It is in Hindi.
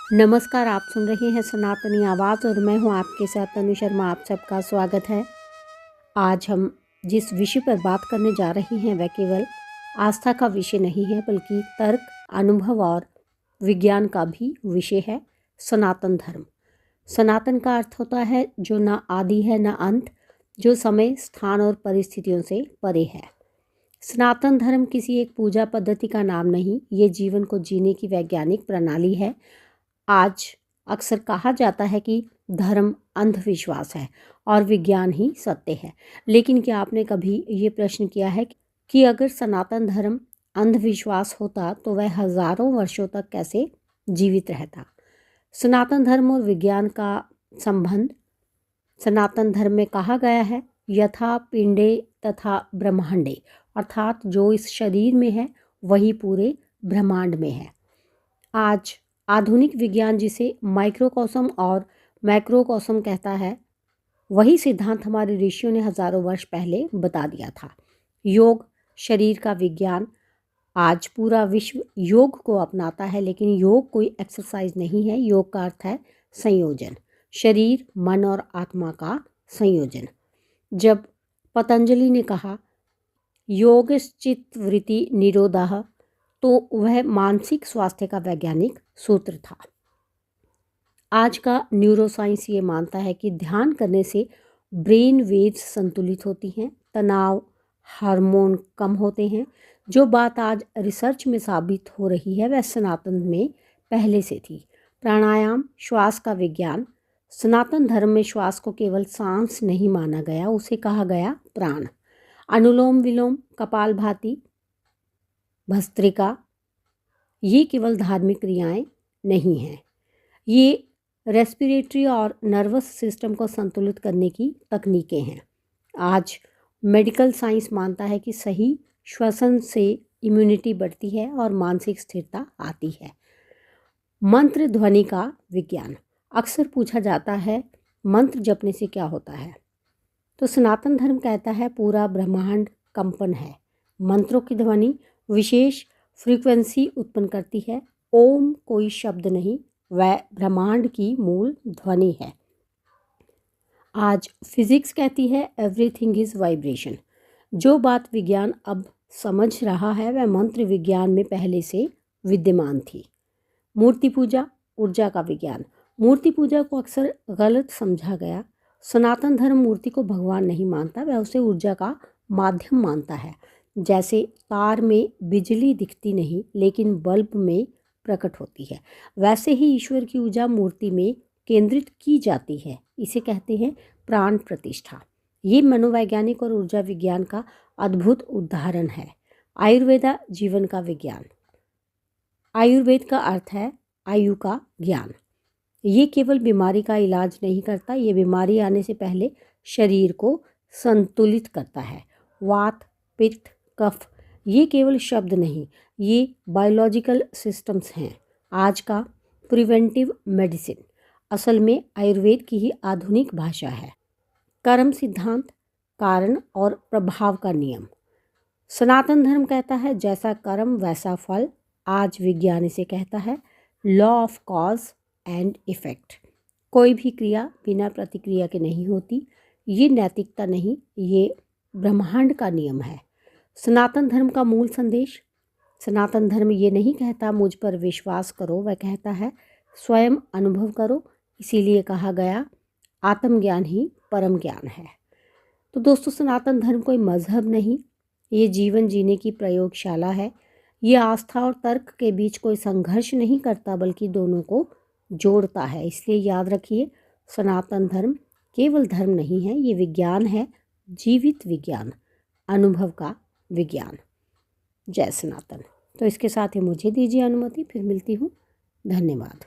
नमस्कार, आप सुन रहे हैं सनातनी आवाज़ और मैं हूं आपके साथ तनु शर्मा। आप सबका स्वागत है। आज हम जिस विषय पर बात करने जा रहे हैं वह केवल आस्था का विषय नहीं है, बल्कि तर्क, अनुभव और विज्ञान का भी विषय है। सनातन धर्म। सनातन का अर्थ होता है जो ना आदि है ना अंत, जो समय, स्थान और परिस्थितियों से परे है। सनातन धर्म किसी एक पूजा पद्धति का नाम नहीं, ये जीवन को जीने की वैज्ञानिक प्रणाली है। आज अक्सर कहा जाता है कि धर्म अंधविश्वास है और विज्ञान ही सत्य है। लेकिन क्या आपने कभी ये प्रश्न किया है कि अगर सनातन धर्म अंधविश्वास होता तो वह हजारों वर्षों तक कैसे जीवित रहता? सनातन धर्म और विज्ञान का संबंध। सनातन धर्म में कहा गया है, यथा पिंडे तथा ब्रह्मांडे, अर्थात जो इस शरीर में है वही पूरे ब्रह्मांड में है। आज आधुनिक विज्ञान जिसे माइक्रोकॉस्म और मैक्रोकॉस्म कहता है, वही सिद्धांत हमारे ऋषियों ने हजारों वर्ष पहले बता दिया था। योग, शरीर का विज्ञान। आज पूरा विश्व योग को अपनाता है, लेकिन योग कोई एक्सरसाइज नहीं है। योग का अर्थ है संयोजन, शरीर, मन और आत्मा का संयोजन। जब पतंजलि ने कहा योगश्चित्त वृत्ति निरोधः, तो वह मानसिक स्वास्थ्य का वैज्ञानिक सूत्र था। आज का न्यूरोसाइंस ये मानता है कि ध्यान करने से ब्रेन वेव्स संतुलित होती हैं, तनाव हार्मोन कम होते हैं। जो बात आज रिसर्च में साबित हो रही है वह सनातन में पहले से थी। प्राणायाम, श्वास का विज्ञान। सनातन धर्म में श्वास को केवल सांस नहीं माना गया, उसे कहा गया प्राण। अनुलोम विलोम, कपालभाति, भस्त्रिका, ये केवल धार्मिक क्रियाएं नहीं हैं, ये रेस्पिरेटरी और नर्वस सिस्टम को संतुलित करने की तकनीकें हैं। आज मेडिकल साइंस मानता है कि सही श्वसन से इम्यूनिटी बढ़ती है और मानसिक स्थिरता आती है। मंत्र ध्वनि का विज्ञान। अक्सर पूछा जाता है मंत्र जपने से क्या होता है, तो सनातन धर्म कहता है पूरा ब्रह्मांड कंपन है। मंत्रों की ध्वनि विशेष फ्रीक्वेंसी उत्पन्न करती है। ओम कोई शब्द नहीं, वह ब्रह्मांड की मूल ध्वनि है। आज फिजिक्स कहती है एवरीथिंग इज वाइब्रेशन। जो बात विज्ञान अब समझ रहा है वह मंत्र विज्ञान में पहले से विद्यमान थी। मूर्ति पूजा, ऊर्जा का विज्ञान। मूर्ति पूजा को अक्सर गलत समझा गया। सनातन धर्म मूर्ति को भगवान नहीं मानता, वह उसे ऊर्जा का माध्यम मानता है। जैसे तार में बिजली दिखती नहीं लेकिन बल्ब में प्रकट होती है, वैसे ही ईश्वर की ऊर्जा मूर्ति में केंद्रित की जाती है। इसे कहते हैं प्राण प्रतिष्ठा। ये मनोवैज्ञानिक और ऊर्जा विज्ञान का अद्भुत उदाहरण है। आयुर्वेदा, जीवन का विज्ञान। आयुर्वेद का अर्थ है आयु का ज्ञान। ये केवल बीमारी का इलाज नहीं करता, ये बीमारी आने से पहले शरीर को संतुलित करता है। वात, पित्त, कफ, ये केवल शब्द नहीं, ये बायोलॉजिकल सिस्टम्स हैं। आज का प्रिवेंटिव मेडिसिन असल में आयुर्वेद की ही आधुनिक भाषा है। कर्म सिद्धांत, कारण और प्रभाव का नियम। सनातन धर्म कहता है जैसा कर्म वैसा फल। आज विज्ञान इसे कहता है law of cause and effect. कोई भी क्रिया बिना प्रतिक्रिया के नहीं होती। ये नैतिकता नहीं, ये ब्रह्मांड का नियम है। सनातन धर्म का मूल संदेश। सनातन धर्म ये नहीं कहता मुझ पर विश्वास करो, वह कहता है स्वयं अनुभव करो। इसीलिए कहा गया आत्मज्ञान ही परम ज्ञान है। तो दोस्तों, सनातन धर्म कोई मजहब नहीं, ये जीवन जीने की प्रयोगशाला है। ये आस्था और तर्क के बीच कोई संघर्ष नहीं करता, बल्कि दोनों को जोड़ता है। इसलिए याद रखिए, सनातन धर्म केवल धर्म नहीं है, ये विज्ञान है, जीवित विज्ञान, अनुभव का विज्ञान। जय सनातन। तो इसके साथ ही मुझे दीजिए अनुमति, फिर मिलती हूँ। धन्यवाद।